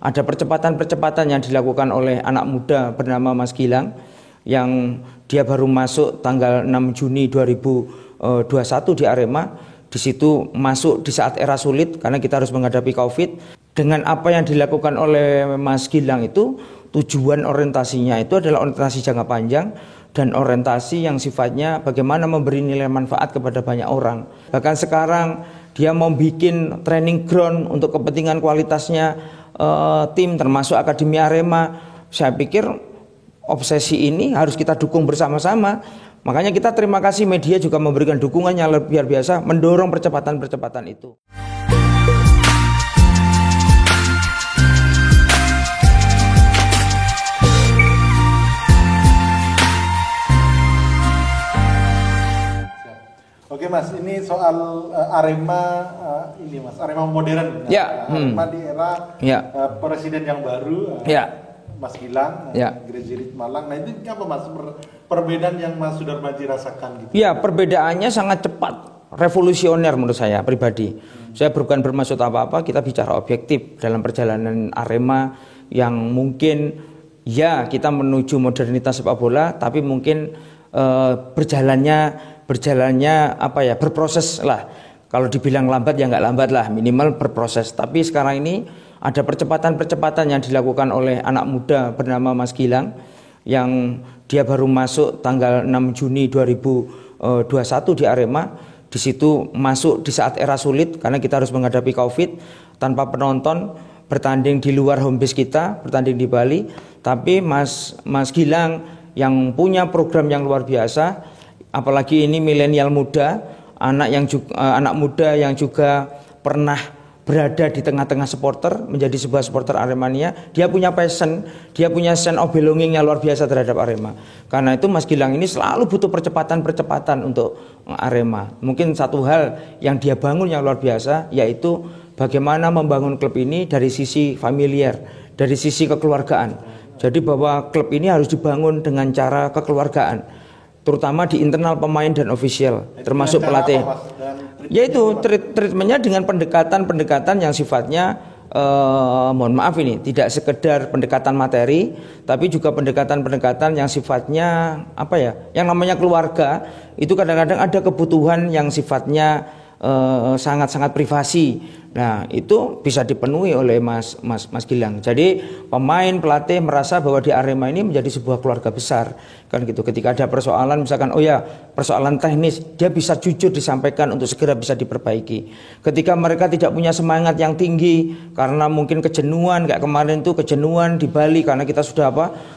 ada percepatan-percepatan yang dilakukan oleh anak muda bernama Mas Gilang yang dia baru masuk tanggal 6 Juni 2021 di Arema. Di situ masuk di saat era sulit karena kita harus menghadapi Covid. Dengan apa yang dilakukan oleh Mas Gilang itu, tujuan orientasinya itu adalah orientasi jangka panjang dan orientasi yang sifatnya bagaimana memberi nilai manfaat kepada banyak orang. Bahkan sekarang dia mau bikin training ground untuk kepentingan kualitasnya tim termasuk Akademi Arema. Saya pikir obsesi ini harus kita dukung bersama-sama. Makanya kita terima kasih media juga memberikan dukungan yang luar biasa mendorong percepatan-percepatan itu. Oke Mas, ini soal Arema ini Mas, Arema modern. Ya. Arema di era presiden yang baru, Mas Gilang, Grazirit Malang. Nah itu apa Mas perbedaan yang Mas Sudarmaji rasakan gitu? Ya, perbedaannya sangat cepat, revolusioner menurut saya pribadi. Saya bukan bermaksud apa-apa, kita bicara objektif dalam perjalanan Arema yang mungkin ya kita menuju modernitas sepak bola, tapi mungkin berjalannya apa ya, berproses lah. Kalau dibilang lambat ya nggak lambat lah, minimal berproses. Tapi sekarang ini ada percepatan-percepatan yang dilakukan oleh anak muda bernama Mas Gilang yang dia baru masuk tanggal 6 Juni 2021 di Arema. Di situ masuk di saat era sulit karena kita harus menghadapi Covid, tanpa penonton, bertanding di luar home base kita, bertanding di Bali. Tapi Mas Gilang yang punya program yang luar biasa, apalagi ini milenial muda, anak muda yang juga pernah berada di tengah-tengah supporter, menjadi sebuah supporter Aremania. Dia punya passion, dia punya sense of belonging yang luar biasa terhadap Arema. Karena itu Mas Gilang ini selalu butuh percepatan-percepatan untuk Arema. Mungkin satu hal yang dia bangun yang luar biasa, yaitu bagaimana membangun klub ini dari sisi familiar, dari sisi kekeluargaan. Jadi bahwa klub ini harus dibangun dengan cara kekeluargaan, terutama di internal pemain dan ofisial, termasuk pelatih. Yaitu treatmentnya dengan pendekatan-pendekatan yang sifatnya mohon maaf ini tidak sekedar pendekatan materi, tapi juga pendekatan-pendekatan yang sifatnya apa ya, yang namanya keluarga itu kadang-kadang ada kebutuhan yang sifatnya sangat-sangat privasi. Nah itu bisa dipenuhi oleh Mas Gilang. Jadi pemain, pelatih merasa bahwa di Arema ini menjadi sebuah keluarga besar kan gitu. Ketika ada persoalan misalkan persoalan teknis, dia bisa jujur disampaikan untuk segera bisa diperbaiki. Ketika mereka tidak punya semangat yang tinggi karena mungkin kejenuhan, kayak kemarin itu kejenuhan di Bali karena kita sudah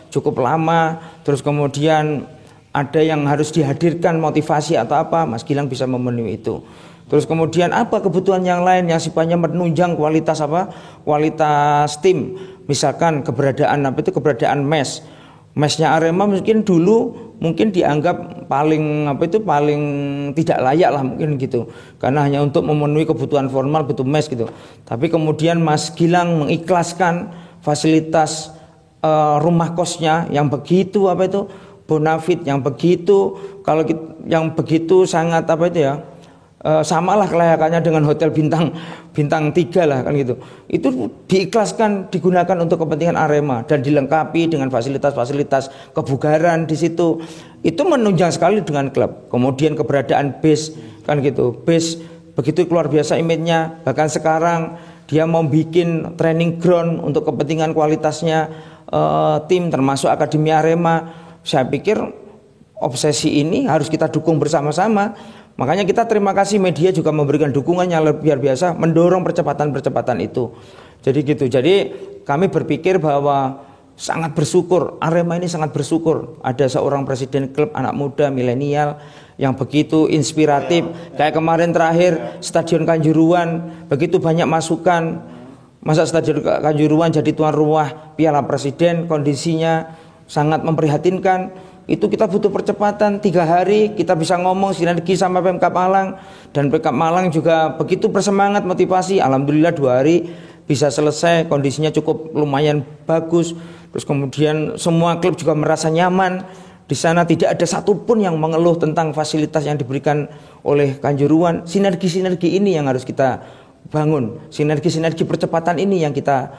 cukup lama, terus kemudian ada yang harus dihadirkan motivasi atau apa, Mas Gilang bisa memenuhi itu. Terus kemudian apa kebutuhan yang lain yang sifatnya menunjang kualitas tim, misalkan keberadaan mesnya Arema mungkin dianggap paling tidak layak lah mungkin gitu, karena hanya untuk memenuhi kebutuhan formal butuh mes gitu. Tapi kemudian Mas Gilang mengikhlaskan fasilitas rumah kosnya yang begitu bonafit, yang begitu sangat samalah kelayakannya dengan hotel bintang 3 lah kan gitu. Itu diikhlaskan, digunakan untuk kepentingan Arema dan dilengkapi dengan fasilitas-fasilitas kebugaran di situ. Itu menunjang sekali dengan klub. Kemudian keberadaan base kan gitu. Base begitu luar biasa image-nya. Bahkan sekarang dia mau bikin training ground untuk kepentingan kualitasnya tim termasuk Akademi Arema. Saya pikir obsesi ini harus kita dukung bersama-sama. Makanya kita terima kasih media juga memberikan dukungan yang luar biasa mendorong percepatan-percepatan itu. Jadi gitu. Jadi kami berpikir bahwa sangat bersyukur, Arema ini sangat bersyukur ada seorang presiden klub anak muda milenial yang begitu inspiratif. Kayak kemarin terakhir Stadion Kanjuruhan, begitu banyak masukan. Masa Stadion Kanjuruhan jadi tuan rumah Piala Presiden, kondisinya sangat memprihatinkan. Itu kita butuh percepatan, 3 hari kita bisa ngomong sinergi sama Pemkab Malang, dan Pemkab Malang juga begitu bersemangat motivasi. Alhamdulillah 2 hari bisa selesai, kondisinya cukup lumayan bagus. Terus kemudian semua klub juga merasa nyaman di sana, tidak ada satupun yang mengeluh tentang fasilitas yang diberikan oleh Kanjuruhan. Sinergi-sinergi ini yang harus kita bangun, sinergi-sinergi percepatan ini yang kita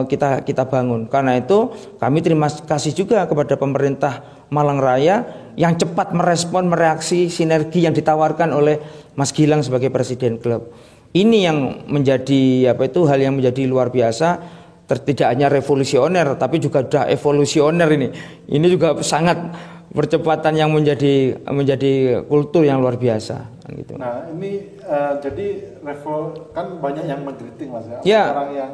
kita bangun. Karena itu kami terima kasih juga kepada pemerintah Malang Raya yang cepat merespon, mereaksi sinergi yang ditawarkan oleh Mas Gilang sebagai presiden klub. Ini yang menjadi hal yang menjadi luar biasa, tidak hanya revolusioner tapi juga sudah evolusioner ini. Ini juga sangat percepatan yang menjadi kultur yang luar biasa gitu. Nah, ini jadi kan banyak yang mengkritik Mas ya. Ya. Orang yang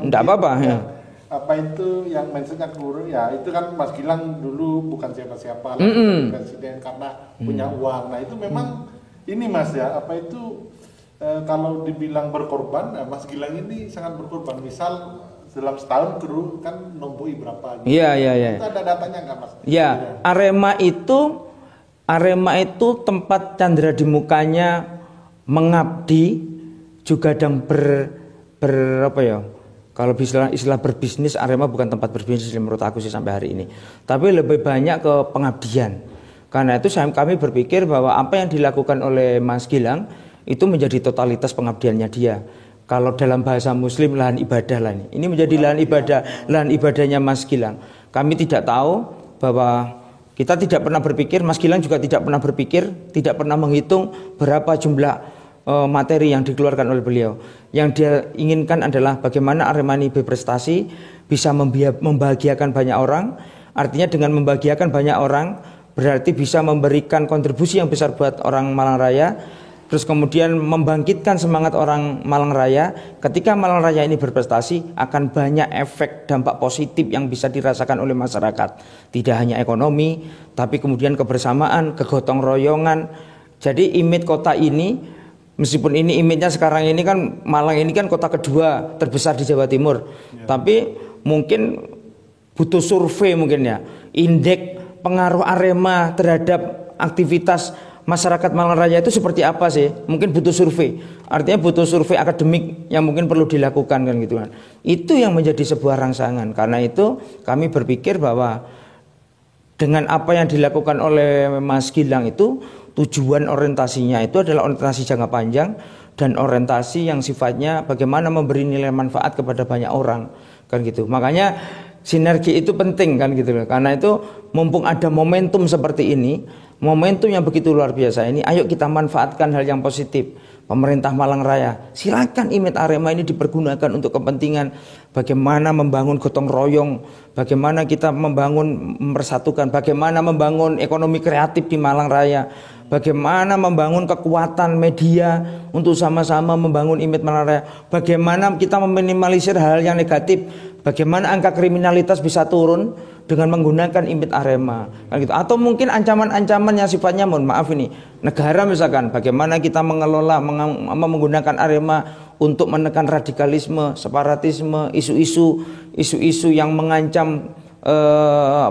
enggak apa-apa ya. Apa itu yang mindsetnya keliru ya, itu kan Mas Gilang dulu bukan siapa-siapa lah presiden karena punya uang. Nah, itu memang ini Mas ya, kalau dibilang berkorban, nah Mas Gilang ini sangat berkorban. Misal dalam setahun kru kan numpui berapa gitu. Iya. Itu ada datanya nggak Mas? Iya, Arema itu tempat candera di mukanya mengabdi juga dan kalau istilah berbisnis, Arema bukan tempat berbisnis menurut aku sih sampai hari ini. Tapi lebih banyak ke pengabdian. Karena itu kami berpikir bahwa apa yang dilakukan oleh Mas Gilang itu menjadi totalitas pengabdiannya dia. Kalau dalam bahasa Muslim lahan ibadah lah ini. Ini menjadi lahan ibadahnya Mas Gilang. Kami tidak tahu bahwa kita tidak pernah berpikir, Mas Gilang juga tidak pernah berpikir, tidak pernah menghitung berapa jumlah materi yang dikeluarkan oleh beliau. Yang dia inginkan adalah bagaimana Arema ini berprestasi, bisa membahagiakan banyak orang. Artinya dengan membahagiakan banyak orang berarti bisa memberikan kontribusi yang besar buat orang Malang Raya. Terus kemudian membangkitkan semangat orang Malang Raya. Ketika Malang Raya ini berprestasi, akan banyak efek dampak positif yang bisa dirasakan oleh masyarakat. Tidak hanya ekonomi, tapi kemudian kebersamaan, kegotong royongan. Jadi image kota ini, meskipun ini image-nya sekarang ini kan Malang ini kan kota kedua terbesar di Jawa Timur. Ya. Tapi mungkin butuh survei mungkin ya. Indeks pengaruh Arema terhadap aktivitas masyarakat Malang Raya itu seperti apa sih? Mungkin butuh survei. Artinya butuh survei akademik yang mungkin perlu dilakukan kan gitu kan. Itu yang menjadi sebuah rangsangan. Karena itu kami berpikir bahwa dengan apa yang dilakukan oleh Mas Gilang itu tujuan orientasinya itu adalah orientasi jangka panjang dan orientasi yang sifatnya bagaimana memberi nilai manfaat kepada banyak orang kan gitu. Makanya sinergi itu penting kan gitu loh. Karena itu mumpung ada momentum seperti ini, momentum yang begitu luar biasa ini, ayo kita manfaatkan hal yang positif. Pemerintah Malang Raya, silakan image Arema ini dipergunakan untuk kepentingan bagaimana membangun gotong royong, bagaimana kita mempersatukan, bagaimana membangun ekonomi kreatif di Malang Raya, bagaimana membangun kekuatan media untuk sama-sama membangun image Malang Raya, bagaimana kita meminimalisir hal yang negatif, bagaimana angka kriminalitas bisa turun dengan menggunakan image Arema kan gitu. Atau mungkin ancaman-ancaman yang sifatnya mohon maaf ini negara misalkan bagaimana kita mengelola menggunakan Arema untuk menekan radikalisme, separatisme, isu-isu yang mengancam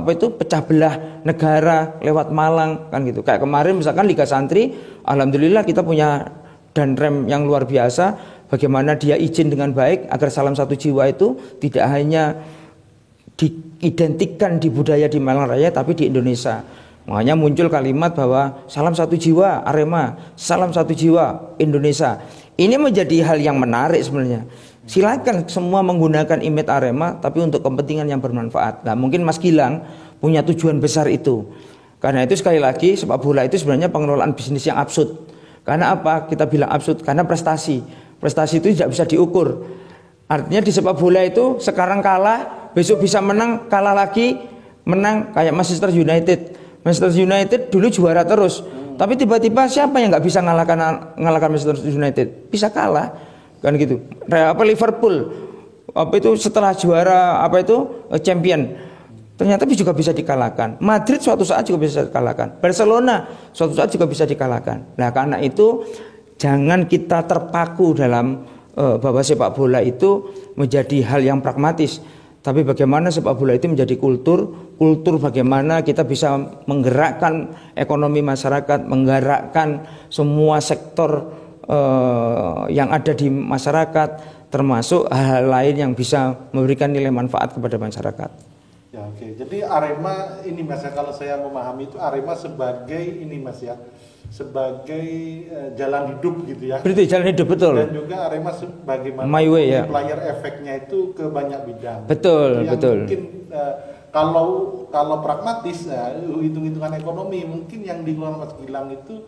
pecah belah negara lewat Malang kan gitu. Kayak kemarin misalkan Liga Santri, alhamdulillah kita punya danrem yang luar biasa, bagaimana dia izin dengan baik agar salam satu jiwa itu tidak hanya diidentikan di budaya di Malang Raya tapi di Indonesia. Makanya muncul kalimat bahwa salam satu jiwa Arema, salam satu jiwa Indonesia. Ini menjadi hal yang menarik sebenarnya. Silakan semua menggunakan image Arema tapi untuk kepentingan yang bermanfaat. Nah, mungkin Mas Gilang punya tujuan besar itu. Karena itu sekali lagi sepak bola itu sebenarnya pengelolaan bisnis yang absurd. Karena apa? Kita bilang absurd karena prestasi. Prestasi itu tidak bisa diukur. Artinya di sepak bola itu sekarang kalah, besok bisa menang, kalah lagi, menang kayak Manchester United. Manchester United dulu juara terus, tapi tiba-tiba siapa yang nggak bisa ngalahkan Manchester United? Bisa kalah, kan gitu. Liverpool, setelah juara champion, ternyata juga bisa dikalahkan. Madrid suatu saat juga bisa dikalahkan. Barcelona suatu saat juga bisa dikalahkan. Nah karena itu jangan kita terpaku dalam bahwa sepak bola itu menjadi hal yang pragmatis, tapi bagaimana sepak bola itu menjadi kultur bagaimana kita bisa menggerakkan ekonomi masyarakat, menggerakkan semua sektor yang ada di masyarakat, termasuk hal-hal lain yang bisa memberikan nilai manfaat kepada masyarakat. Ya oke. Jadi Arema ini Mas ya, kalau saya memahami itu Arema sebagai ini Mas ya, sebagai jalan hidup gitu ya. Berarti jalan hidup, betul. Dan juga Arema sebagaimana My way, ya. player efeknya itu ke banyak bidang. Betul, yang betul. Mungkin kalau pragmatis, hitung-hitungan ekonomi, mungkin yang dikeluarkan Mas Gilang itu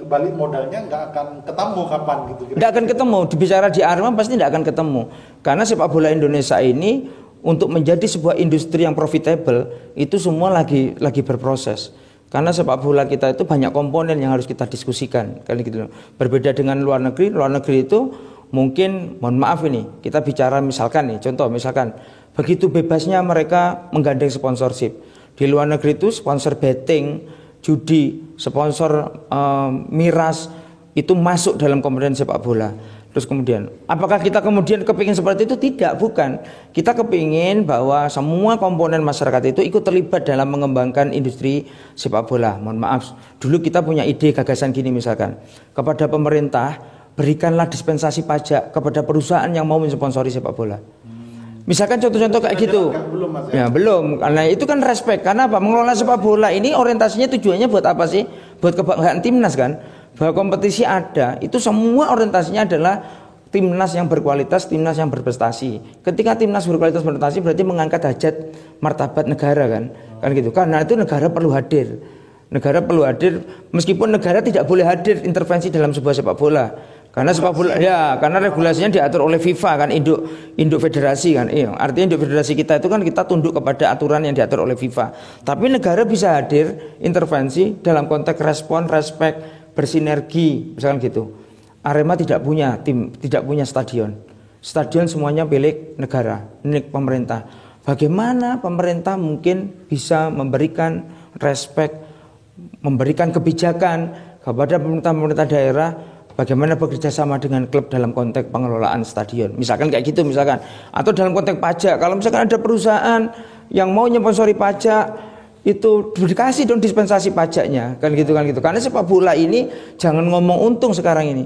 balik modalnya nggak akan ketemu kapan gitu. Nggak akan ketemu. Bicara di Arema pasti nggak akan ketemu. Karena sepak bola Indonesia ini untuk menjadi sebuah industri yang profitable itu semua lagi berproses. Karena sepak bola kita itu banyak komponen yang harus kita diskusikan, kan gitu. Berbeda dengan luar negeri itu mungkin, mohon maaf ini, kita bicara misalkan nih, contoh misalkan begitu bebasnya mereka menggandeng sponsorship. Di luar negeri itu sponsor betting, judi, sponsor miras itu masuk dalam komponen sepak bola. Terus kemudian, apakah kita kemudian kepingin seperti itu? Tidak, bukan. Kita kepingin bahwa semua komponen masyarakat itu ikut terlibat dalam mengembangkan industri sepak bola. Mohon maaf, dulu kita punya ide gagasan gini misalkan, kepada pemerintah berikanlah dispensasi pajak kepada perusahaan yang mau mensponsori sepak bola. Misalkan contoh-contoh kayak gitu. Belum, Mas, ya? Ya belum, karena itu kan respect. Karena apa? Mengelola sepak bola ini orientasinya tujuannya buat apa sih? Buat kebanggaan timnas kan? Bahwa kompetisi ada, itu semua orientasinya adalah timnas yang berkualitas, timnas yang berprestasi. Ketika timnas berkualitas berprestasi berarti mengangkat hajat martabat negara kan gitu. Karena itu negara perlu hadir. Negara perlu hadir, meskipun negara tidak boleh hadir intervensi dalam sebuah sepak bola. Karena sepak bola ya, karena regulasinya diatur oleh FIFA kan, induk federasi kan. Iya, artinya induk federasi kita itu kan kita tunduk kepada aturan yang diatur oleh FIFA. Tapi negara bisa hadir intervensi dalam konteks respon, respect, bersinergi, misalkan gitu. Arema tidak punya tim, tidak punya stadion. Stadion semuanya milik negara, milik pemerintah. Bagaimana pemerintah mungkin bisa memberikan respect, memberikan kebijakan kepada pemerintah daerah, bagaimana bekerja sama dengan klub dalam konteks pengelolaan stadion. Misalkan kayak gitu misalkan. Atau dalam konteks pajak, kalau misalkan ada perusahaan yang mau nyponsori pajak, itu dikasih dong dispensasi pajaknya kan gitu. Karena sepak bola ini jangan ngomong untung sekarang ini,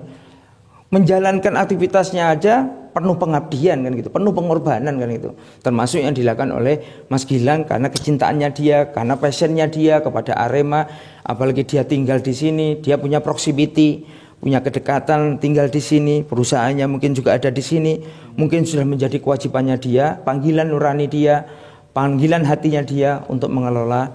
menjalankan aktivitasnya aja penuh pengabdian kan gitu, penuh pengorbanan kan gitu, termasuk yang dilakukan oleh Mas Gilang karena kecintaannya dia, karena passionnya dia kepada Arema, apalagi dia tinggal di sini, dia punya proximity, punya kedekatan, tinggal di sini, perusahaannya mungkin juga ada di sini, mungkin sudah menjadi kewajibannya dia, panggilan nurani dia, panggilan hatinya dia untuk mengelola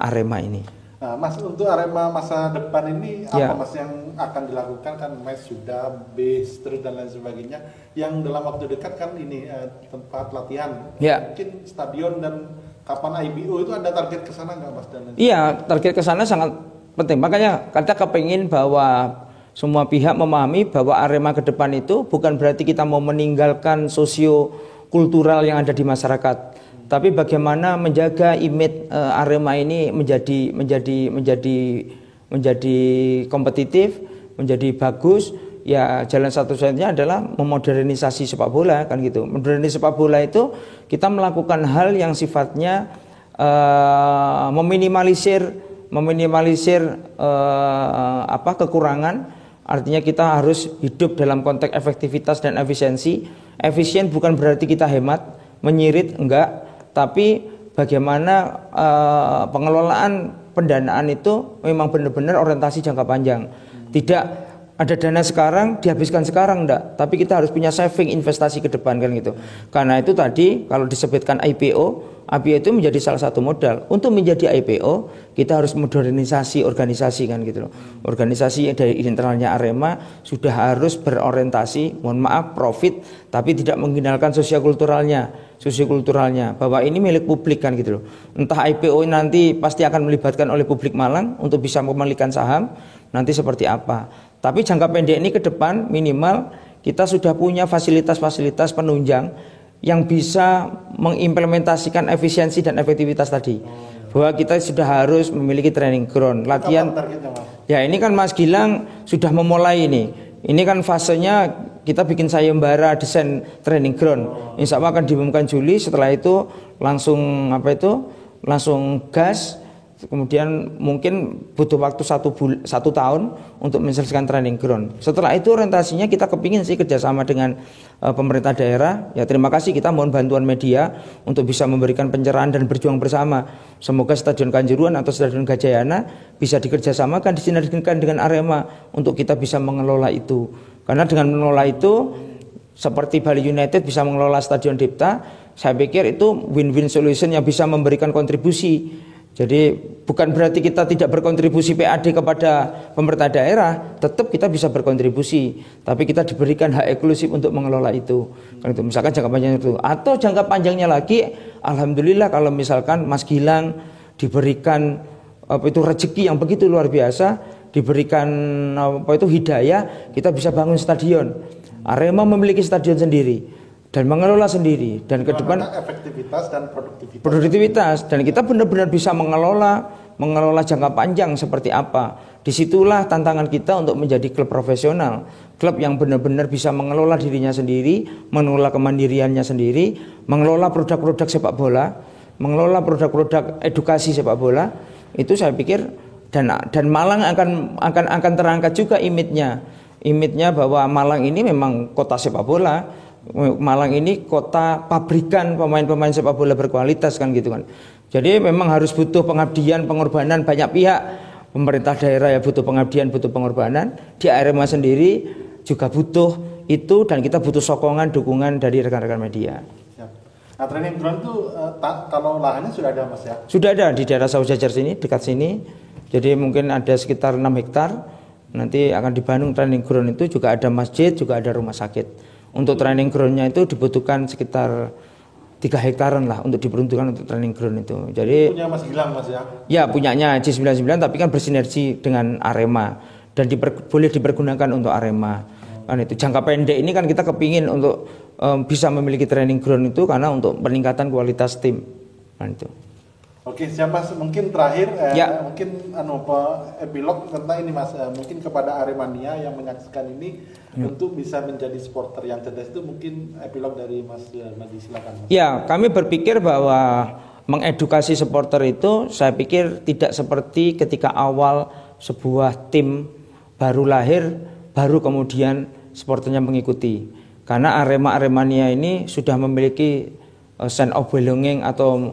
Arema ini. Nah, Mas, untuk Arema masa depan ini apa Mas yang akan dilakukan? Kan Mas sudah base terus dan lain sebagainya. Yang dalam waktu dekat kan ini tempat latihan, mungkin stadion, dan kapan IPO itu ada target ke sana nggak Mas? Iya, target ke sana sangat penting. Makanya kita kepingin bahwa semua pihak memahami bahwa Arema ke depan itu bukan berarti kita mau meninggalkan sosio kultural yang ada di masyarakat. Tapi bagaimana menjaga image Arema ini menjadi kompetitif, menjadi bagus. Ya jalan satu-satunya adalah memodernisasi sepak bola kan gitu. Modernisasi sepak bola itu kita melakukan hal yang sifatnya meminimalisir kekurangan. Artinya kita harus hidup dalam konteks efektivitas dan efisiensi. Efisien bukan berarti kita hemat, menyirit, enggak. Tapi bagaimana pengelolaan pendanaan itu memang benar-benar orientasi jangka panjang. Tidak ada dana sekarang dihabiskan sekarang, enggak. Tapi kita harus punya saving investasi ke depan kan gitu. Karena itu tadi kalau disebutkan IPO itu menjadi salah satu modal. Untuk menjadi IPO kita harus modernisasi organisasi kan gitu loh. Organisasi dari internalnya Arema sudah harus berorientasi, mohon maaf, profit, tapi tidak menghindarkan sosiokulturalnya bahwa ini milik publik kan gitu loh. Entah IPO nanti pasti akan melibatkan oleh publik Malang untuk bisa memilikan saham nanti seperti apa. Tapi jangka pendek ini ke depan minimal kita sudah punya fasilitas-fasilitas penunjang yang bisa mengimplementasikan efisiensi dan efektivitas tadi. Bahwa kita sudah harus memiliki training ground, latihan. Ya ini kan Mas Gilang sudah memulai ini. Ini kan fasenya kita bikin sayembara desain training ground. Insya Allah akan diumumkan Juli. Setelah itu langsung gas kemudian mungkin butuh waktu 1 tahun untuk menyelesaikan training ground. Setelah itu orientasinya kita kepingin sih kerjasama dengan pemerintah daerah. Ya terima kasih, kita mohon bantuan media untuk bisa memberikan pencerahan dan berjuang bersama. Semoga Stadion Kanjuruhan atau Stadion Gajayana bisa dikerjasamakan, disinergikan dengan Arema untuk kita bisa mengelola itu. Karena dengan mengelola itu, seperti Bali United bisa mengelola Stadion Dipta, saya pikir itu win-win solution yang bisa memberikan kontribusi. Jadi bukan berarti kita tidak berkontribusi PAD kepada pemerintah daerah, tetap kita bisa berkontribusi, tapi kita diberikan hak eksklusif untuk mengelola itu. Kan itu misalkan jangka panjang itu, atau jangka panjangnya lagi, alhamdulillah kalau misalkan Mas Gilang diberikan itu rezeki yang begitu luar biasa, diberikan hidayah, kita bisa bangun stadion. Arema memiliki stadion sendiri dan mengelola sendiri, dan ke depan efektivitas dan produktivitas, dan kita benar-benar bisa mengelola jangka panjang seperti apa. Disitulah tantangan kita untuk menjadi klub profesional, klub yang benar-benar bisa mengelola dirinya sendiri, mengelola kemandiriannya sendiri, mengelola produk-produk sepak bola, mengelola produk-produk edukasi sepak bola. Itu saya pikir, dan Malang akan terangkat juga image-nya bahwa Malang ini memang kota sepak bola. Malang ini kota pabrikan pemain-pemain sepak bola berkualitas kan gitu kan. Jadi memang harus butuh pengabdian, pengorbanan banyak pihak. Pemerintah daerah ya butuh pengabdian, butuh pengorbanan. Di Arema sendiri juga butuh itu, dan kita butuh sokongan, dukungan dari rekan-rekan media. Nah, training ground itu kalau lahannya sudah ada Mas ya? Sudah ada di daerah Saujajar sini, dekat sini. Jadi mungkin ada sekitar 6 hektar. Nanti akan dibangun training ground itu, juga ada masjid, juga ada rumah sakit. Untuk training groundnya itu dibutuhkan sekitar 3 hektaran lah untuk diperuntukkan untuk training ground itu. Jadi punya Mas Gilang Mas ya? Ya punyanya J99, tapi kan bersinergi dengan Arema dan boleh dipergunakan untuk Arema. Kan itu jangka pendek ini kan kita kepingin untuk bisa memiliki training ground itu karena untuk peningkatan kualitas tim. Kan itu. Oke, siapa mungkin terakhir mungkin epilog tentang ini Mas, mungkin kepada Aremania yang menyaksikan ini untuk bisa menjadi supporter yang cerdas itu, mungkin epilog dari Mas Madi, silakan Mas. Ya, kami berpikir bahwa mengedukasi supporter itu saya pikir tidak seperti ketika awal sebuah tim baru lahir, baru kemudian supporternya mengikuti. Karena Aremania ini sudah memiliki sense of belonging atau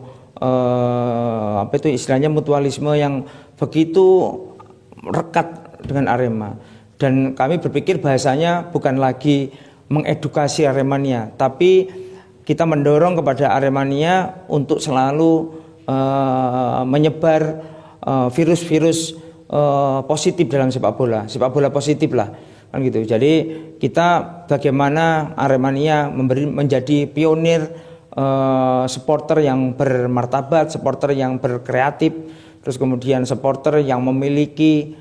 istilahnya mutualisme yang begitu rekat dengan Arema, dan kami berpikir bahasanya bukan lagi mengedukasi Aremania, tapi kita mendorong kepada Aremania untuk selalu menyebar virus-virus positif dalam sepak bola positif lah kan gitu. Jadi kita bagaimana Aremania menjadi pionir, supporter yang bermartabat, supporter yang berkreatif, terus kemudian supporter yang memiliki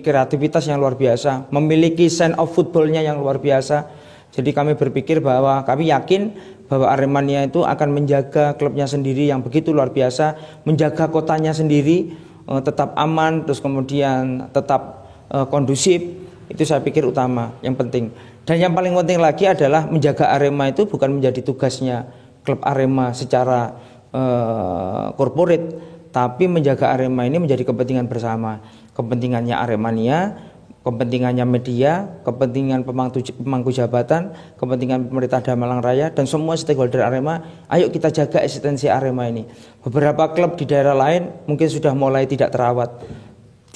kreativitas yang luar biasa, memiliki sense of footballnya yang luar biasa. Jadi kami berpikir bahwa kami yakin bahwa Aremania itu akan menjaga klubnya sendiri yang begitu luar biasa, menjaga kotanya sendiri tetap aman, terus kemudian tetap kondusif. Itu saya pikir utama, yang penting. Dan yang paling penting lagi adalah menjaga Arema itu bukan menjadi tugasnya klub Arema secara korporat, tapi menjaga Arema ini menjadi kepentingan bersama. Kepentingannya Aremania, kepentingannya media, kepentingan pemangku jabatan, kepentingan pemerintah Malang Raya, dan semua stakeholder Arema. Ayo kita jaga eksistensi Arema ini. Beberapa klub di daerah lain mungkin sudah mulai tidak terawat,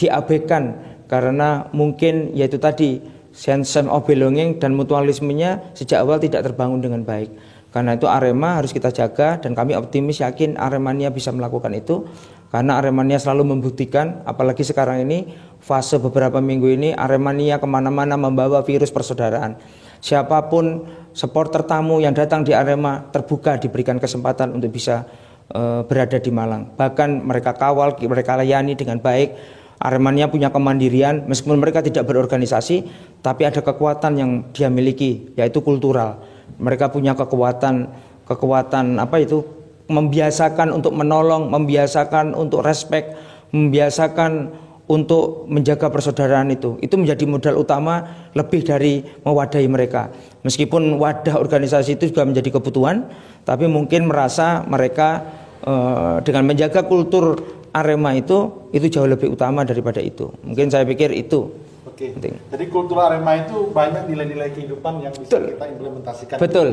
diabaikan, karena mungkin yaitu tadi sense of belonging dan mutualismenya sejak awal tidak terbangun dengan baik. Karena itu Arema harus kita jaga, dan kami optimis yakin Aremania bisa melakukan itu, karena Aremania selalu membuktikan, apalagi sekarang ini fase beberapa minggu ini Aremania kemana-mana membawa virus persaudaraan. Siapapun supporter tamu yang datang di Arema terbuka diberikan kesempatan untuk bisa berada di Malang. Bahkan mereka kawal, mereka layani dengan baik. Aremania punya kemandirian, meskipun mereka tidak berorganisasi, tapi ada kekuatan yang dia miliki, yaitu kultural. Mereka punya kekuatan membiasakan untuk menolong, membiasakan untuk respect, membiasakan untuk menjaga persaudaraan itu. Itu menjadi modal utama lebih dari mewadahi mereka. Meskipun wadah organisasi itu juga menjadi kebutuhan, tapi mungkin merasa mereka dengan menjaga kultur Arema itu jauh lebih utama daripada itu. Mungkin saya pikir itu. Oke. Penting. Jadi kultur Arema itu banyak nilai-nilai kehidupan yang bisa Betul. kita implementasikan. Betul.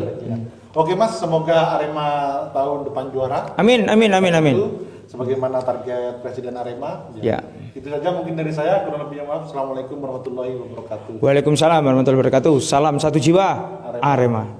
Oke Mas, semoga Arema tahun depan juara. Amin. Sebagaimana target Presiden Arema. Ya. Itu saja mungkin dari saya. Kurang lebihnya maaf. Assalamualaikum warahmatullahi wabarakatuh. Waalaikumsalam warahmatullahi wabarakatuh. Salam satu jiwa Arema.